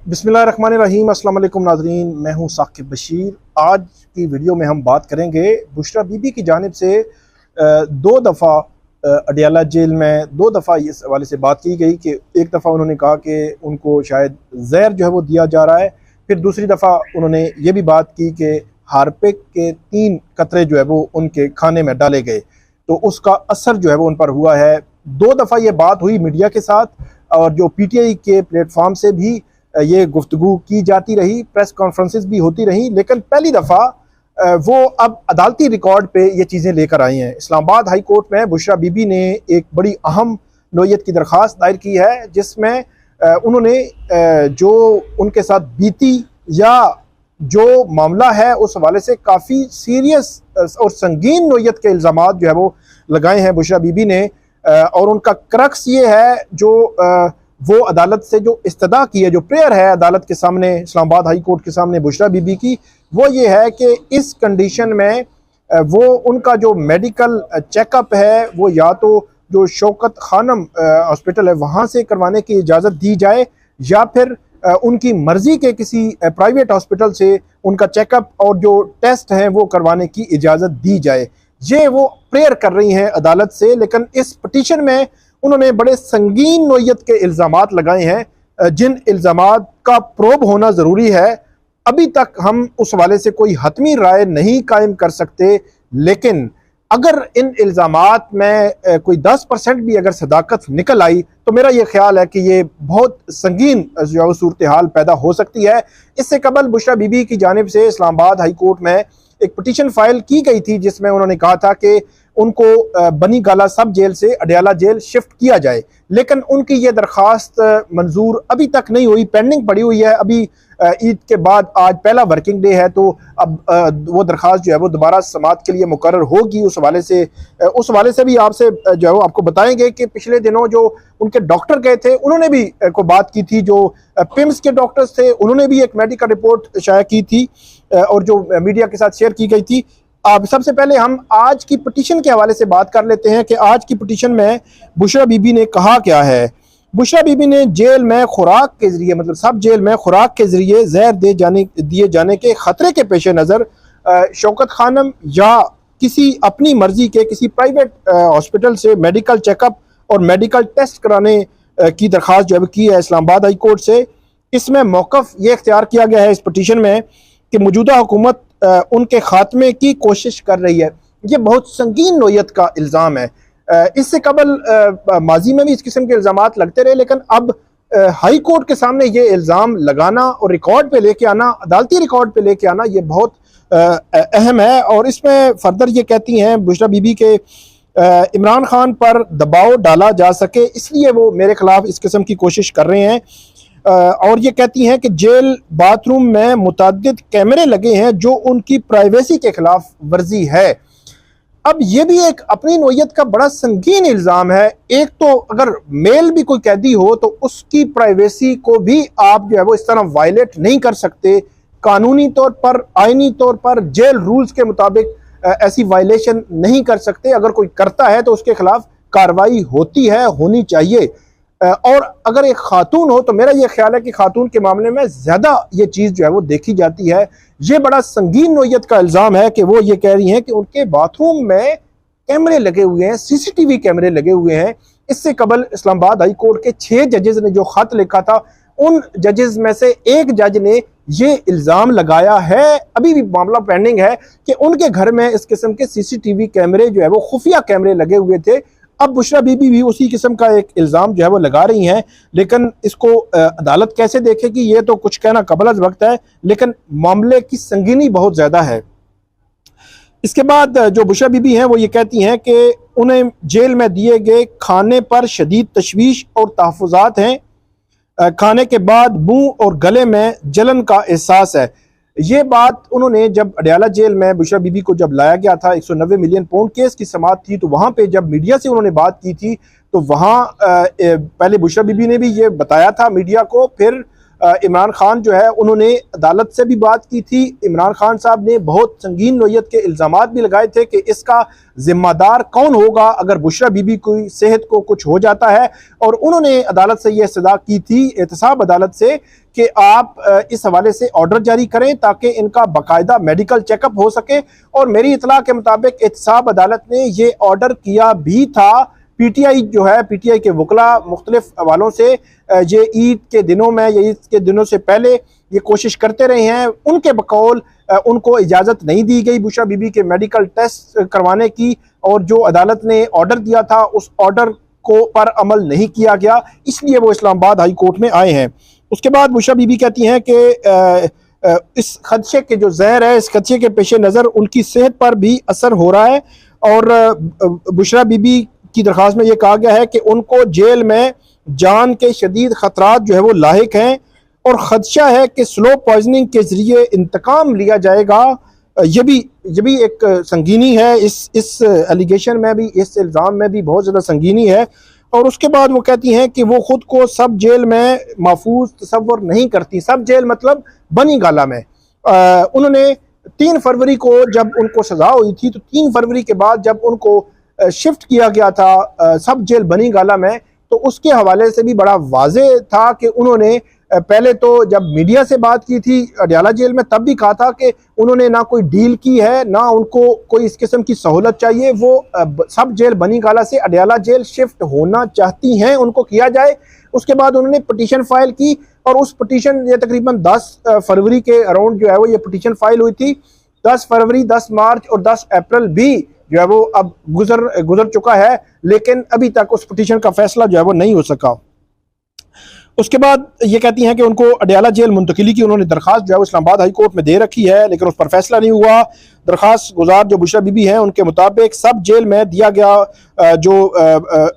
बिस्मिल्लाहिर्रहमानिर्रहीम। अस्सलाम वालेकुम नाज़रीन, मैं हूं साकिब बशीर। आज की वीडियो में हम बात करेंगे बुशरा बीबी की जानिब से दो दफ़ा अडियाला जेल में दो दफ़ा इस हवाले से बात की गई कि एक दफ़ा उन्होंने कहा कि उनको शायद जहर जो है वो दिया जा रहा है, फिर दूसरी दफ़ा उन्होंने ये भी बात की कि हार्पिक के 3 कतरे जो है वो उनके खाने में डाले गए, तो उसका असर जो है वो उन पर हुआ है। 2 दफ़ा ये बात हुई मीडिया के साथ, और जो PTI के प्लेटफॉर्म से भी ये गुफ्तगू की जाती रही, प्रेस कॉन्फ्रेंसेस भी होती रही, लेकिन पहली दफ़ा वो अब अदालती रिकॉर्ड पे ये चीज़ें लेकर आई हैं। इस्लामाबाद हाई कोर्ट में बुशरा बीबी ने एक बड़ी अहम नोयत की दरख्वास्त दायर की है, जिसमें उन्होंने जो उनके साथ बीती या जो मामला है उस हवाले से काफ़ी सीरियस और संगीन नोयत के इल्ज़ामात जो है वो लगाए हैं बुशरा बीबी ने। और उनका क्रक्स ये है जो वो अदालत से जो इस्तदा की है, जो प्रेयर है अदालत के सामने, इस्लामाबाद हाई कोर्ट के सामने बुशरा बीबी की, वो ये है कि इस कंडीशन में वो उनका जो मेडिकल चेकअप है वो या तो जो शौकत खानम हॉस्पिटल है वहाँ से करवाने की इजाज़त दी जाए, या फिर उनकी मर्ज़ी के किसी प्राइवेट हॉस्पिटल से उनका चेकअप और जो टेस्ट हैं वो करवाने की इजाज़त दी जाए। ये वो प्रेयर कर रही हैं अदालत से, लेकिन इस पटिशन में उन्होंने बड़े संगीन नोयत के इल्ज़ामात लगाए हैं, जिन इल्ज़ामात का प्रोब होना ज़रूरी है। अभी तक हम उस हवाले से कोई हतमी राय नहीं कायम कर सकते, लेकिन अगर इन इल्ज़ामात में कोई 10% भी अगर सदाकत निकल आई तो मेरा ये ख्याल है कि ये बहुत संगीन जो सूरत हाल पैदा हो सकती है। इससे कबल बुशरा बीबी की जानिब से इस्लामाबाद हाई कोर्ट में एक पिटीशन फाइल की गई थी, जिसमें उन्होंने कहा था कि उनको बनी गाला सब जेल से अडियाला जेल शिफ्ट किया जाए, लेकिन उनकी ये दरख्वास्त मंजूर अभी तक नहीं हुई, पेंडिंग पड़ी हुई है। अभी ईद के बाद आज पहला वर्किंग डे है, तो अब वो दरख्वास्त जो है वो दोबारा समाअत के लिए मुकर्रर होगी। उस हवाले से भी आपसे जो है वो आपको बताएंगे कि पिछले दिनों जो उनके डॉक्टर गए थे उन्होंने भी को बात की थी, जो पिम्स के डॉक्टर्स थे उन्होंने भी एक मेडिकल रिपोर्ट शाया की थी और जो मीडिया के साथ शेयर की गई थी। अब सबसे पहले हम आज की पिटीशन के हवाले से बात कर लेते हैं कि आज की पिटीशन में बुशरा बीबी ने कहा क्या है। बुशरा बीबी ने जेल में खुराक के जरिए, मतलब सब जेल में खुराक के जरिए जहर दिए जाने के खतरे के पेश नज़र शौकत खानम या किसी अपनी मर्जी के किसी प्राइवेट हॉस्पिटल से मेडिकल चेकअप और मेडिकल टेस्ट कराने की दरख्वास्त जो है की है इस्लामाबाद हाई कोर्ट से। इसमें मौक़िफ़ ये इख्तियार किया गया है इस पिटीशन में कि मौजूदा हुकूमत उनके खात्मे की कोशिश कर रही है। ये बहुत संगीन नोयत का इल्ज़ाम है। इससे कबल माजी में भी इस किस्म के इल्ज़ामात लगते रहे, लेकिन अब हाई कोर्ट के सामने ये इल्ज़ाम लगाना और रिकॉर्ड पे लेके आना, अदालती रिकॉर्ड पे लेके आना, ये बहुत अहम है। और इसमें फर्दर ये कहती हैं बुशरा बीबी के इमरान खान पर दबाव डाला जा सके, इसलिए वो मेरे खिलाफ इस किस्म की कोशिश कर रहे हैं। और ये कहती हैं कि जेल बाथरूम में मुतअद्दिद कैमरे लगे हैं जो उनकी प्राइवेसी के खिलाफ वर्जी है। अब ये भी एक अपनी नोयत का बड़ा संगीन इल्ज़ाम है। एक तो अगर मेल भी कोई कैदी हो तो उसकी प्राइवेसी को भी आप जो है वो इस तरह वायलेट नहीं कर सकते। कानूनी तौर पर, आइनी तौर पर, जेल रूल्स के मुताबिक ऐसी वायलेशन नहीं कर सकते। अगर कोई करता है तो उसके खिलाफ कार्रवाई होती है, होनी चाहिए। और अगर एक खातून हो तो मेरा ये ख्याल है कि खातून के मामले में ज़्यादा ये चीज़ जो है वो देखी जाती है। ये बड़ा संगीन नोयत का इल्ज़ाम है कि वो ये कह रही हैं कि उनके बाथरूम में कैमरे लगे हुए हैं, CCTV कैमरे लगे हुए हैं। इससे कबल इस्लामाबाद हाई कोर्ट के 6 जजेस ने जो ख़त लिखा था, उन जजेस में से एक जज ने ये इल्ज़ाम लगाया है, अभी भी मामला पेंडिंग है, कि उनके घर में इस किस्म के CCTV कैमरे जो है वो खुफिया कैमरे लगे हुए थे। अब बुशरा बीबी भी उसी किस्म का एक इल्ज़ाम जो है वो लगा रही हैं, लेकिन इसको अदालत कैसे देखेगी ये तो कुछ कहना कबल अज़ वक्त है, लेकिन मामले की संगीनी बहुत ज़्यादा है। इसके बाद जो बुशरा बीबी हैं वो ये कहती हैं कि उन्हें जेल में दिए गए खाने पर शदीद तशवीश और तहफ़्फ़ुज़ात हैं। खाने के बाद मुँह और गले में जलन का एहसास है। ये बात उन्होंने जब अडियाला जेल में बुशरा बीबी को जब लाया गया था, 190 मिलियन पाउंड केस की समाअत थी, तो वहाँ पे जब मीडिया से उन्होंने बात की थी तो वहाँ पहले बुशरा बीबी ने भी ये बताया था मीडिया को, फिर इमरान खान जो है उन्होंने अदालत से भी बात की थी। इमरान खान साहब ने बहुत संगीन नोयत के इल्ज़ामात भी लगाए थे कि इसका जिम्मेदार कौन होगा अगर बुशरा बीबी की सेहत को कुछ हो जाता है, और उन्होंने अदालत से यह सदा की थी, एहतसाब अदालत से, कि आप इस हवाले से ऑर्डर जारी करें ताकि इनका बाकायदा मेडिकल चेकअप हो सके। और मेरी इतला के मुताबिक एहतसाब अदालत ने यह ऑर्डर किया भी था। पीटीआई जो है, पीटीआई के वकला मुख्तलिफ हवालों से ये ईद के दिनों में या ईद के दिनों से पहले ये कोशिश करते रहे हैं। उनके बकौल उनको इजाज़त नहीं दी गई बुशरा बीबी के मेडिकल टेस्ट करवाने की, और जो अदालत ने ऑर्डर दिया था उस ऑर्डर को पर अमल नहीं किया गया, इसलिए वो इस्लामाबाद हाई कोर्ट में आए हैं। उसके बाद बुशरा बीबी कहती हैं कि इस खदशे के जो जहर है, इस खदशे के पेश नज़र उनकी सेहत पर भी असर हो रहा है, और बुशरा बीबी की दरख्वास्त में यह कहा गया है कि उनको जेल में जान के शदीद ख़तरात जो है वो लाहिक हैं, और ख़दशा है कि स्लो पॉइजनिंग के ज़रिए इंतकाम लिया जाएगा। ये भी एक संगीनी है, इस एलिगेशन में भी, इस इल्ज़ाम में भी बहुत ज़्यादा संगीनी है। और उसके बाद वो कहती हैं कि वो ख़ुद को सब जेल में महफूज तसव्वुर नहीं करती। सब जेल मतलब बनी गाला में। उन्होंने 3 फरवरी को जब उनको सज़ा हुई थी, तो 3 फरवरी के बाद जब उनको शिफ्ट किया गया था सब जेल बनी गाला में, तो उसके हवाले से भी बड़ा वाज़े था कि उन्होंने पहले तो जब मीडिया से बात की थी अडयाला जेल में, तब भी कहा था कि उन्होंने ना कोई डील की है, ना उनको कोई इस किस्म की सहूलत चाहिए। वो सब जेल बनी गाला से अडयाला जेल शिफ्ट होना चाहती हैं, उनको किया जाए। उसके बाद उन्होंने पटिशन फाइल की, और उस पटिशन ये तकरीबन 10 फरवरी के अराउंड जो है वो ये पटिशन फाइल हुई थी। 10 फरवरी, 10 मार्च और 10 अप्रैल भी जो है वो अब गुजर चुका है, लेकिन अभी तक उस पटिशन का फैसला जो है वो नहीं हो सका। उसके बाद ये कहती हैं कि उनको अडयाला जेल मुंतकिली की उन्होंने दरख्वास्त जो है वो इस्लामाबाद हाई कोर्ट में दे रखी है, लेकिन उस पर फैसला नहीं हुआ। दरख्वास्त गुजार जो बुशरा बीबी हैं उनके मुताबिक सब जेल में दिया गया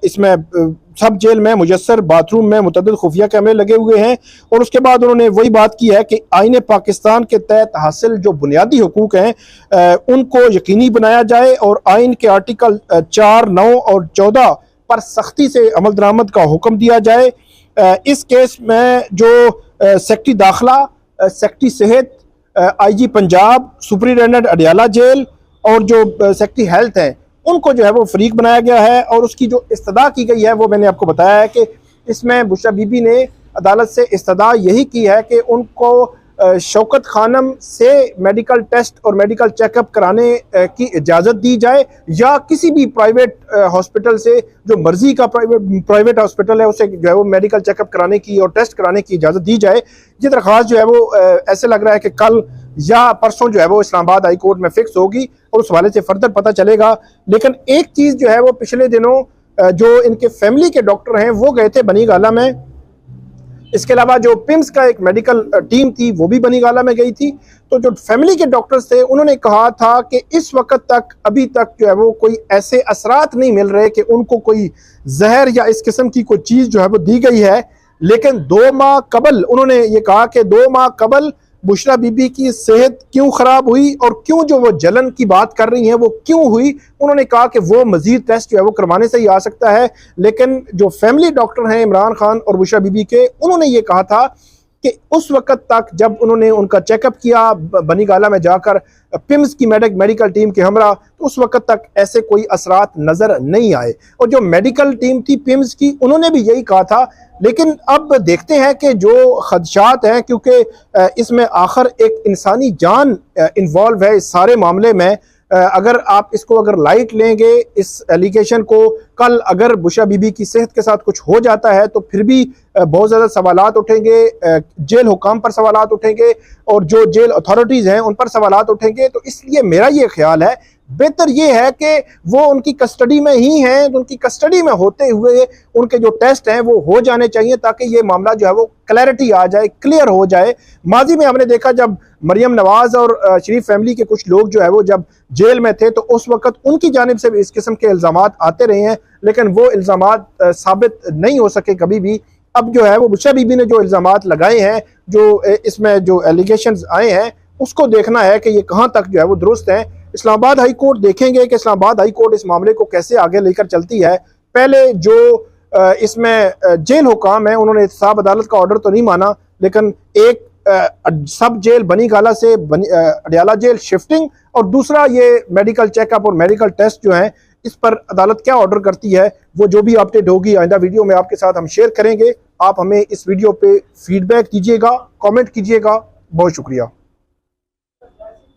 इसमें सब जेल में मुयस्सर बाथरूम में मुतअद्दिद खुफिया कैमरे लगे हुए हैं, और उसके बाद उन्होंने वही बात की है कि आईन पाकिस्तान के तहत हासिल जो बुनियादी हुकूक हैं उनको यकीनी बनाया जाए, और आइन के आर्टिकल 4, 9 और 14 पर सख्ती से अमल दरामद का हुक्म दिया जाए। इस केस में जो सेक्रेटरी दाखिला, सेक्रेटरी सेहत, IG Punjab, superintendent Adiala jail और जो सेक्रेटरी हेल्थ है, उनको जो है वो फरीक बनाया गया है। और उसकी जो इस्तदा की गई है वो मैंने आपको बताया है कि इसमें बुशरा बीबी ने अदालत से इस्तदा यही की है कि उनको शौकत खानम से मेडिकल टेस्ट और मेडिकल चेकअप कराने की इजाज़त दी जाए, या किसी भी प्राइवेट हॉस्पिटल से, जो मर्जी का प्राइवेट हॉस्पिटल है, उसे जो है वो मेडिकल चेकअप कराने की और टेस्ट कराने की इजाज़त दी जाए। ये दरख्वास्त जो है वो ऐसे लग रहा है कि कल या परसों जो है वो इस्लामाबाद हाई कोर्ट में फिक्स होगी, और उस हवाले से फर्दर पता चलेगा। लेकिन एक चीज़ जो है वो पिछले दिनों जो इनके फैमिली के डॉक्टर हैं वो गए थे बनी गाला में। इसके अलावा जो पिम्स का एक मेडिकल टीम थी वो भी बनी गाला में गई थी। तो जो फैमिली के डॉक्टर्स थे उन्होंने कहा था कि इस वक्त तक, अभी तक जो है वो कोई ऐसे असरात नहीं मिल रहे कि उनको कोई जहर या इस किस्म की कोई चीज़ जो है वो दी गई है। लेकिन 2 माह कबल उन्होंने ये कहा कि 2 माह कबल बुशरा बीबी की सेहत क्यों ख़राब हुई और क्यों जो वो जलन की बात कर रही हैं वो क्यों हुई। उन्होंने कहा कि वो मज़ीद टेस्ट जो है वो करवाने से ही आ सकता है। लेकिन जो फैमिली डॉक्टर हैं इमरान खान और बुशरा बीबी के, उन्होंने ये कहा था कि उस वक़्त तक जब उन्होंने उनका चेकअप किया बनी गाला में जाकर पिम्स की मेडिकल टीम के हमरा, तो उस वक़्त तक ऐसे कोई असरात नज़र नहीं आए। और जो मेडिकल टीम थी पिम्स की, उन्होंने भी यही कहा था। लेकिन अब देखते हैं कि जो खदशात हैं, क्योंकि इसमें आखिर एक इंसानी जान इन्वॉल्व है इस सारे मामले में। अगर आप इसको अगर लाइट लेंगे इस एलिगेशन को, कल अगर बुशरा बीबी की सेहत के साथ कुछ हो जाता है तो फिर भी बहुत ज़्यादा सवालात उठेंगे, जेल हुकाम पर सवालात उठेंगे और जो जेल अथॉरिटीज़ हैं उन पर सवालात उठेंगे। तो इसलिए मेरा ये ख्याल है बेहतर ये है कि वो उनकी कस्टडी में ही हैं, तो उनकी कस्टडी में होते हुए उनके जो टेस्ट हैं वो हो जाने चाहिए, ताकि ये मामला जो है वो क्लैरिटी आ जाए, क्लियर हो जाए। माजी में हमने देखा जब मरियम नवाज और शरीफ फैमिली के कुछ लोग जो है वो जब जेल में थे तो उस वक्त उनकी जानिब से भी इस किस्म के इल्ज़ामात आते रहे हैं, लेकिन वो इल्ज़ामात साबित नहीं हो सके कभी भी। अब जो है वो बुशरा बीबी ने जो इल्ज़ामात लगाए हैं, जो इसमें जो एलिगेशंस आए हैं, उसको देखना है कि ये कहाँ तक जो है वो दुरुस्त है। इस्लामाबाद हाई कोर्ट देखेंगे कि इस्लामाबाद हाई कोर्ट इस मामले को कैसे आगे लेकर चलती है। पहले जो इसमें जेल हुकाम है उन्होंने एहतसाब अदालत का ऑर्डर तो नहीं माना, लेकिन एक सब जेल बनी गाला से अडियाला जेल शिफ्टिंग, और दूसरा ये मेडिकल चेकअप और मेडिकल टेस्ट जो हैं, इस पर अदालत क्या ऑर्डर करती है, वो जो भी अपडेट होगी आइंदा वीडियो में आपके साथ हम शेयर करेंगे। आप हमें इस वीडियो पे फीडबैक दीजिएगा, कमेंट कीजिएगा। बहुत शुक्रिया।